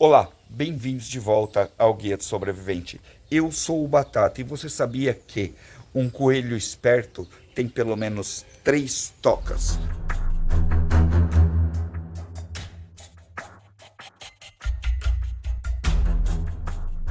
Olá, bem-vindos de volta ao Guia do Sobrevivente. Eu sou o Batata e você sabia que um coelho esperto tem pelo menos 3 tocas?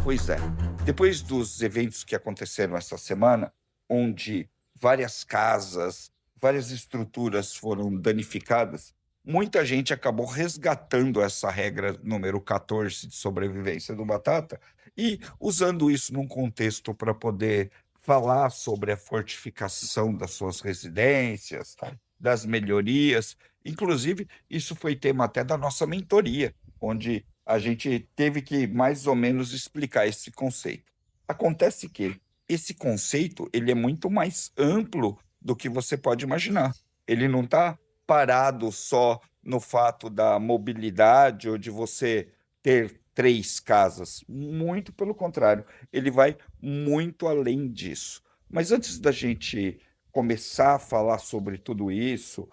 Pois é, depois dos eventos que aconteceram essa semana, onde várias casas, várias estruturas foram danificadas, muita gente acabou resgatando essa regra número 14 de sobrevivência do Batata e usando isso num contexto para poder falar sobre a fortificação das suas residências, das melhorias. Inclusive, isso foi tema até da nossa mentoria, onde a gente teve que mais ou menos explicar esse conceito. Acontece que esse conceito ele é muito mais amplo do que você pode imaginar. Ele não está parado só no fato da mobilidade ou de você ter 3 casas. Muito pelo contrário, ele vai muito além disso. Mas antes da gente começar a falar sobre tudo isso,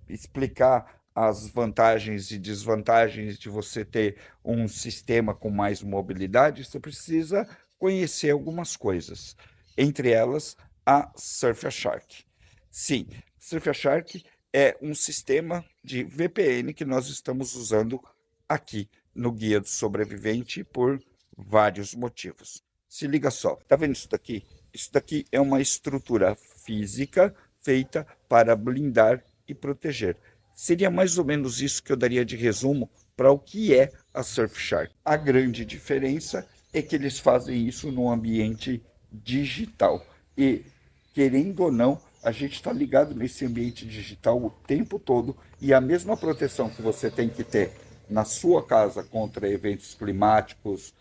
explicar as vantagens e desvantagens de você ter um sistema com mais mobilidade, você precisa conhecer algumas coisas. Entre elas, a Surfshark. Sim, Surfshark é um sistema de VPN que nós estamos usando aqui no Guia do Sobrevivente por vários motivos. Se liga só, tá vendo isso daqui? Isso daqui é uma estrutura física feita para blindar e proteger. Seria mais ou menos isso que eu daria de resumo para o que é a Surfshark. A grande diferença é que eles fazem isso no ambiente digital. E, querendo ou não, a gente está ligado nesse ambiente digital o tempo todo e a mesma proteção que você tem que ter na sua casa contra eventos climáticos,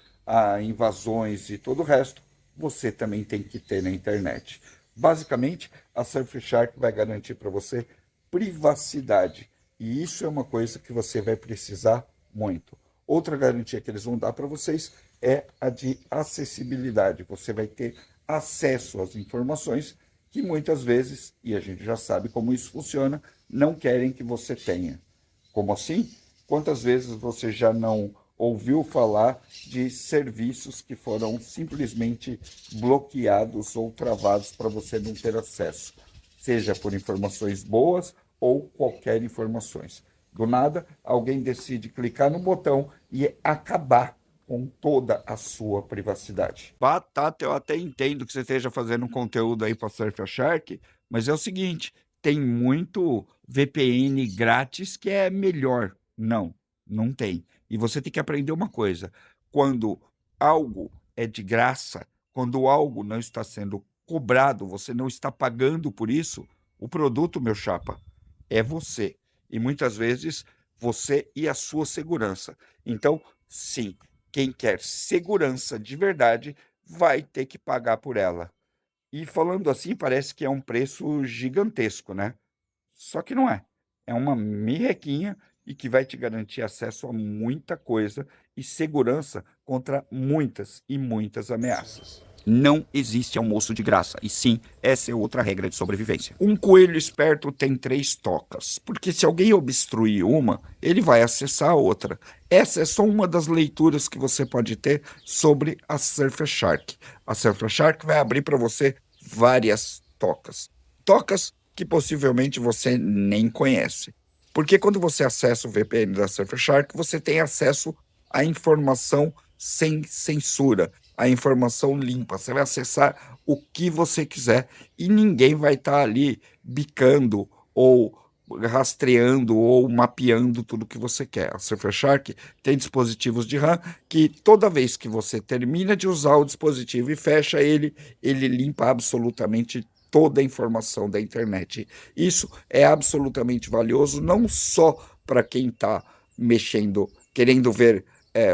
invasões e todo o resto, você também tem que ter na internet. Basicamente, a Surfshark vai garantir para você privacidade. E isso é uma coisa que você vai precisar muito. Outra garantia que eles vão dar para vocês é a de acessibilidade. Você vai ter acesso às informações que muitas vezes, e a gente já sabe como isso funciona, não querem que você tenha. Como assim? Quantas vezes você já não ouviu falar de serviços que foram simplesmente bloqueados ou travados para você não ter acesso, seja por informações boas ou qualquer informações. Do nada, alguém decide clicar no botão e acabar com toda a sua privacidade. Batata, eu até entendo que você esteja fazendo um conteúdo aí para Surfshark, mas é o seguinte, tem muito VPN grátis que é melhor. Não, não tem. E você tem que aprender uma coisa: quando algo é de graça, quando algo não está sendo cobrado, você não está pagando por isso, o produto, meu chapa, é você. E muitas vezes você e a sua segurança. Então, sim, quem quer segurança de verdade vai ter que pagar por ela. E falando assim, parece que é um preço gigantesco, né? Só que não é. É uma merrequinha e que vai te garantir acesso a muita coisa e segurança contra muitas e muitas ameaças. Não existe almoço de graça, e sim, essa é outra regra de sobrevivência. Um coelho esperto tem 3 tocas, porque se alguém obstruir uma, ele vai acessar a outra. Essa é só uma das leituras que você pode ter sobre a Surfshark. A Surfshark vai abrir para você várias tocas. Tocas que possivelmente você nem conhece. Porque quando você acessa o VPN da Surfshark, você tem acesso à informação sem censura, à informação limpa. Você vai acessar o que você quiser e ninguém vai estar ali bicando ou rastreando ou mapeando tudo que você quer. A Surfshark tem dispositivos de RAM que toda vez que você termina de usar o dispositivo e fecha ele, ele limpa absolutamente toda a informação da internet. Isso é absolutamente valioso, não só para quem está mexendo, querendo ver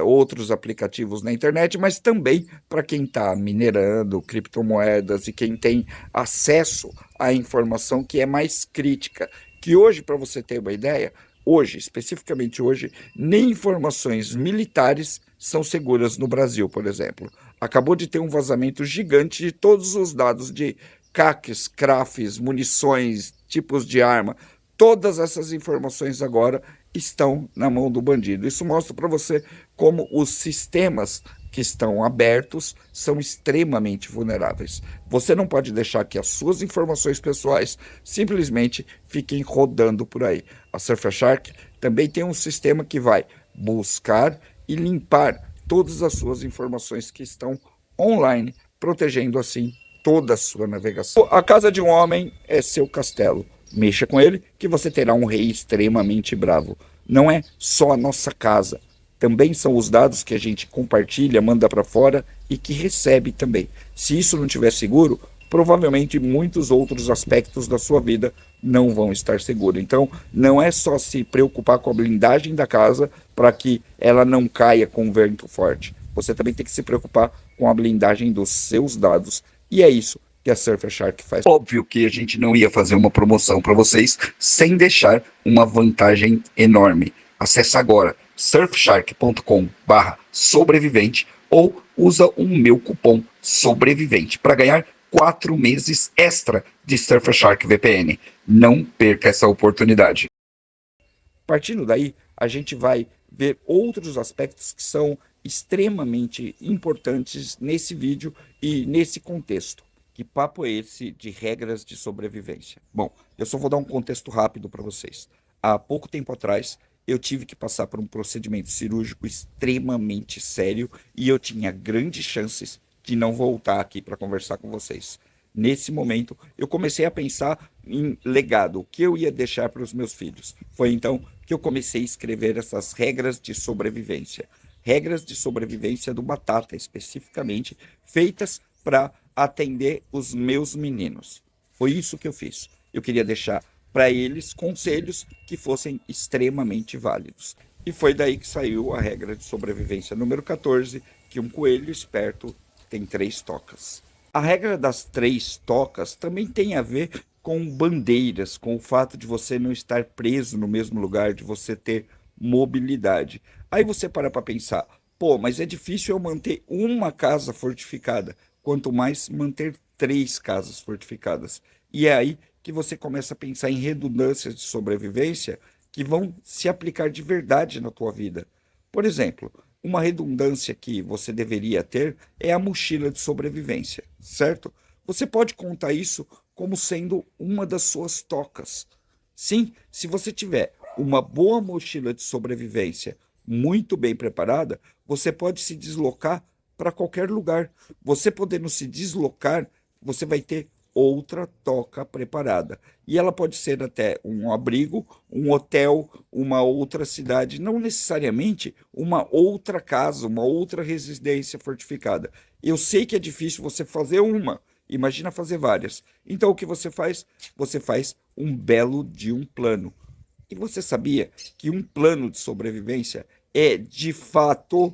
outros aplicativos na internet, mas também para quem está minerando criptomoedas e quem tem acesso à informação que é mais crítica. Que hoje, para você ter uma ideia, hoje, especificamente hoje, nem informações militares são seguras no Brasil, por exemplo. Acabou de ter um vazamento gigante de todos os dados de CACs, CRAFs, munições, tipos de arma. Todas essas informações agora estão na mão do bandido. Isso mostra para você como os sistemas que estão abertos são extremamente vulneráveis. Você não pode deixar que as suas informações pessoais simplesmente fiquem rodando por aí. A Surfshark também tem um sistema que vai buscar e limpar todas as suas informações que estão online, protegendo assim toda a sua navegação. A casa de um homem é seu castelo. Mexa com ele que você terá um rei extremamente bravo. Não é só a nossa casa, também são os dados que a gente compartilha, manda para fora e que recebe também. Se isso não estiver seguro, provavelmente muitos outros aspectos da sua vida não vão estar seguros. Então, não é só se preocupar com a blindagem da casa para que ela não caia com vento forte. Você também tem que se preocupar com a blindagem dos seus dados. E é isso que a Surfshark faz. Óbvio que a gente não ia fazer uma promoção para vocês sem deixar uma vantagem enorme. Acesse agora surfshark.com/sobrevivente ou usa o meu cupom sobrevivente para ganhar 4 meses extra de Surfshark VPN. Não perca essa oportunidade. Partindo daí, a gente vai ver outros aspectos que são extremamente importantes nesse vídeo e nesse contexto. Que papo é esse de regras de sobrevivência? Bom, eu só vou dar um contexto rápido para vocês. Há pouco tempo atrás, eu tive que passar por um procedimento cirúrgico extremamente sério e eu tinha grandes chances de não voltar aqui para conversar com vocês. Nesse momento, eu comecei a pensar em legado, o que eu ia deixar para os meus filhos. Foi então que eu comecei a escrever essas regras de sobrevivência. Regras de sobrevivência do Batata, especificamente, feitas para atender os meus meninos. Foi isso que eu fiz. Eu queria deixar para eles conselhos que fossem extremamente válidos. E foi daí que saiu a regra de sobrevivência número 14, que um coelho esperto tem 3 tocas. A regra das 3 tocas também tem a ver com bandeiras, com o fato de você não estar preso no mesmo lugar, de você ter mobilidade. Aí você para pensar, pô, mas é difícil eu manter uma casa fortificada, quanto mais manter 3 casas fortificadas. E é aí que você começa a pensar em redundâncias de sobrevivência que vão se aplicar de verdade na tua vida. Por exemplo, uma redundância que você deveria ter é a mochila de sobrevivência, certo? Você pode contar isso como sendo uma das suas tocas. Sim, se você tiver uma boa mochila de sobrevivência muito bem preparada, você pode se deslocar para qualquer lugar. Você podendo se deslocar, você vai ter outra toca preparada. E ela pode ser até um abrigo, um hotel, uma outra cidade, não necessariamente uma outra casa, uma outra residência fortificada. Eu sei que é difícil você fazer uma, imagina fazer várias. Então o que você faz? Você faz um belo de um plano. E você sabia que um plano de sobrevivência é de fato,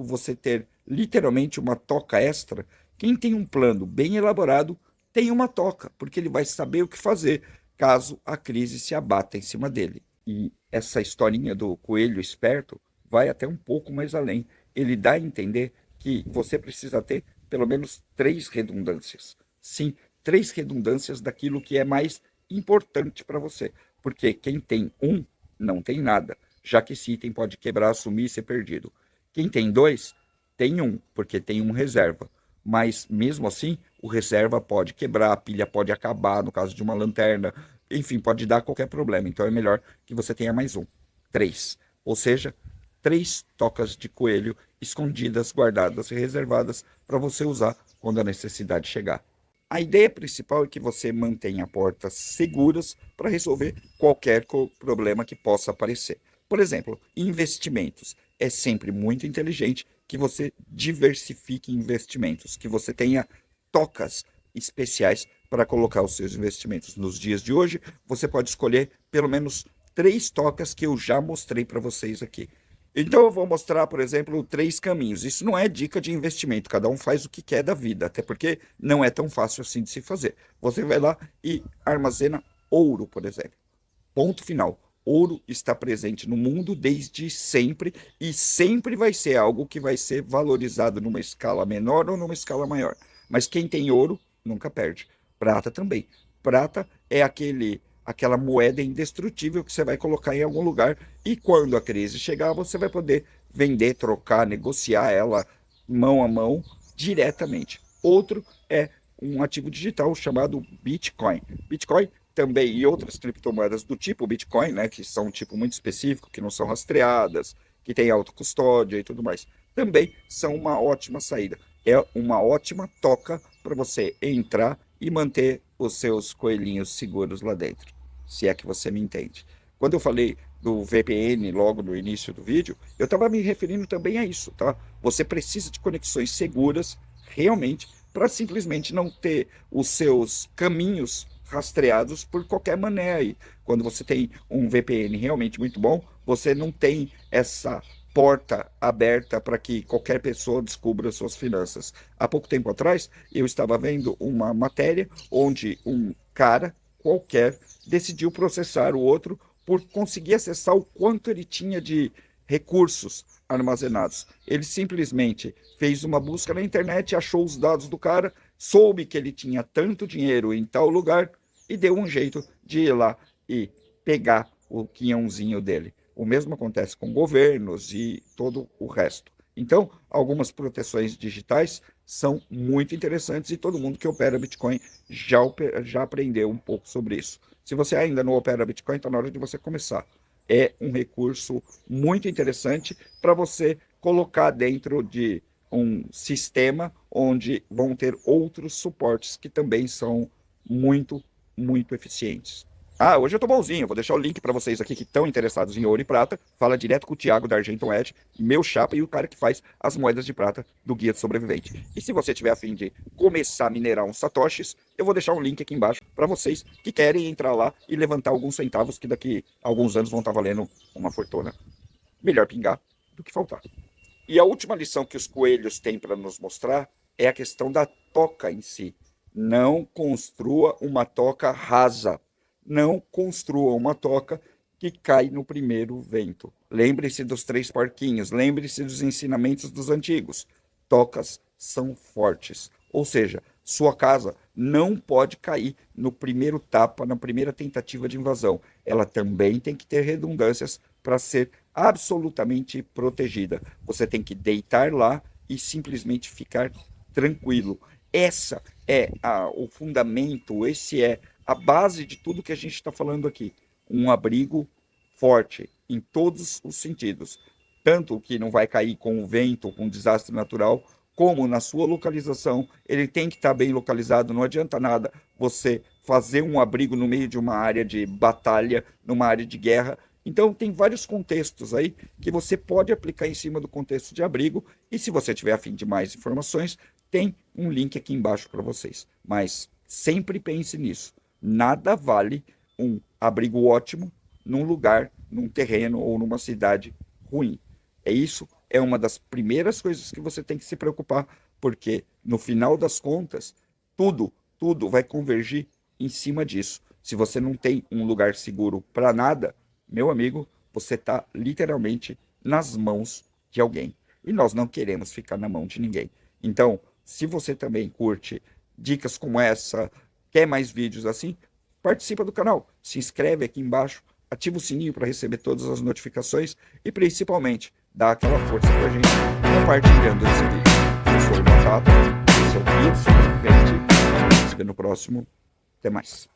você ter literalmente uma toca extra? Quem tem um plano bem elaborado tem uma toca, porque ele vai saber o que fazer caso a crise se abata em cima dele. E essa historinha do coelho esperto vai até um pouco mais além. Ele dá a entender que você precisa ter pelo menos 3 redundâncias. Sim, 3 redundâncias daquilo que é mais importante para você. Porque quem tem um, não tem nada, já que esse item pode quebrar, sumir e ser perdido. Quem tem 2, tem um, porque tem um reserva. Mas mesmo assim, o reserva pode quebrar, a pilha pode acabar, no caso de uma lanterna, enfim, pode dar qualquer problema. Então é melhor que você tenha mais um. 3. Ou seja, 3 tocas de coelho escondidas, guardadas e reservadas para você usar quando a necessidade chegar. A ideia principal é que você mantenha portas seguras para resolver qualquer problema que possa aparecer. Por exemplo, investimentos. É sempre muito inteligente que você diversifique investimentos, que você tenha tocas especiais para colocar os seus investimentos. Nos dias de hoje, você pode escolher pelo menos 3 tocas que eu já mostrei para vocês aqui. Então eu vou mostrar, por exemplo, 3 caminhos. Isso não é dica de investimento, cada um faz o que quer da vida, até porque não é tão fácil assim de se fazer. Você vai lá e armazena ouro, por exemplo. Ponto final. Ouro está presente no mundo desde sempre e sempre vai ser algo que vai ser valorizado numa escala menor ou numa escala maior. Mas quem tem ouro nunca perde. Prata também. Prata é aquela moeda indestrutível que você vai colocar em algum lugar e quando a crise chegar, você vai poder vender, trocar, negociar ela mão a mão diretamente. Outro é um ativo digital chamado Bitcoin. Bitcoin também e outras criptomoedas do tipo Bitcoin, né, que são um tipo muito específico, que não são rastreadas, que tem autocustódia e tudo mais, também são uma ótima saída. É uma ótima toca para você entrar e manter os seus coelhinhos seguros lá dentro, se é que você me entende. Quando eu falei do VPN logo no início do vídeo, eu estava me referindo também a isso, tá? Você precisa de conexões seguras, realmente, para simplesmente não ter os seus caminhos rastreados por qualquer maneira aí. Quando você tem um VPN realmente muito bom, você não tem essa porta aberta para que qualquer pessoa descubra suas finanças. Há pouco tempo atrás, eu estava vendo uma matéria onde um cara qualquer decidiu processar o outro por conseguir acessar o quanto ele tinha de recursos armazenados. Ele simplesmente fez uma busca na internet, achou os dados do cara, soube que ele tinha tanto dinheiro em tal lugar e deu um jeito de ir lá e pegar o quinhãozinho dele. O mesmo acontece com governos e todo o resto. Então, algumas proteções digitais são muito interessantes e todo mundo que opera Bitcoin já aprendeu um pouco sobre isso. Se você ainda não opera Bitcoin, está na hora de você começar. É um recurso muito interessante para você colocar dentro de um sistema onde vão ter outros suportes que também são muito, muito eficientes. Ah, hoje eu tô bonzinho, vou deixar o link para vocês aqui que estão interessados em ouro e prata. Fala direto com o Thiago da Argenton Edge, meu chapa e o cara que faz as moedas de prata do Guia do Sobrevivente. E se você tiver a fim de começar a minerar uns satoshis, eu vou deixar um link aqui embaixo para vocês que querem entrar lá e levantar alguns centavos que daqui a alguns anos vão estar valendo uma fortuna. Melhor pingar do que faltar. E a última lição que os coelhos têm para nos mostrar é a questão da toca em si. Não construa uma toca rasa. Não construa uma toca que cai no primeiro vento. Lembre-se dos 3 porquinhos, lembre-se dos ensinamentos dos antigos. Tocas são fortes, ou seja, sua casa não pode cair no primeiro tapa, na primeira tentativa de invasão. Ela também tem que ter redundâncias para ser absolutamente protegida. Você tem que deitar lá e simplesmente ficar tranquilo. Essa é o fundamento, esse é a base de tudo que a gente está falando aqui. Um abrigo forte em todos os sentidos. Tanto que não vai cair com o vento, com um desastre natural, como na sua localização. Ele tem que estar bem localizado. Não adianta nada você fazer um abrigo no meio de uma área de batalha, numa área de guerra. Então, tem vários contextos aí que você pode aplicar em cima do contexto de abrigo. E se você tiver a fim de mais informações, tem um link aqui embaixo para vocês. Mas sempre pense nisso. Nada vale um abrigo ótimo num lugar, num terreno ou numa cidade ruim. Isso é uma das primeiras coisas que você tem que se preocupar, porque no final das contas, tudo vai convergir em cima disso. Se você não tem um lugar seguro para nada, meu amigo, você está literalmente nas mãos de alguém. E nós não queremos ficar na mão de ninguém. Então, se você também curte dicas como essa, quer mais vídeos assim, participa do canal, se inscreve aqui embaixo, ativa o sininho para receber todas as notificações e principalmente dá aquela força para a gente compartilhando esse vídeo. Eu sou o Batata, esse é o Guia do Sobrevivente, a gente se vê no próximo. Até mais.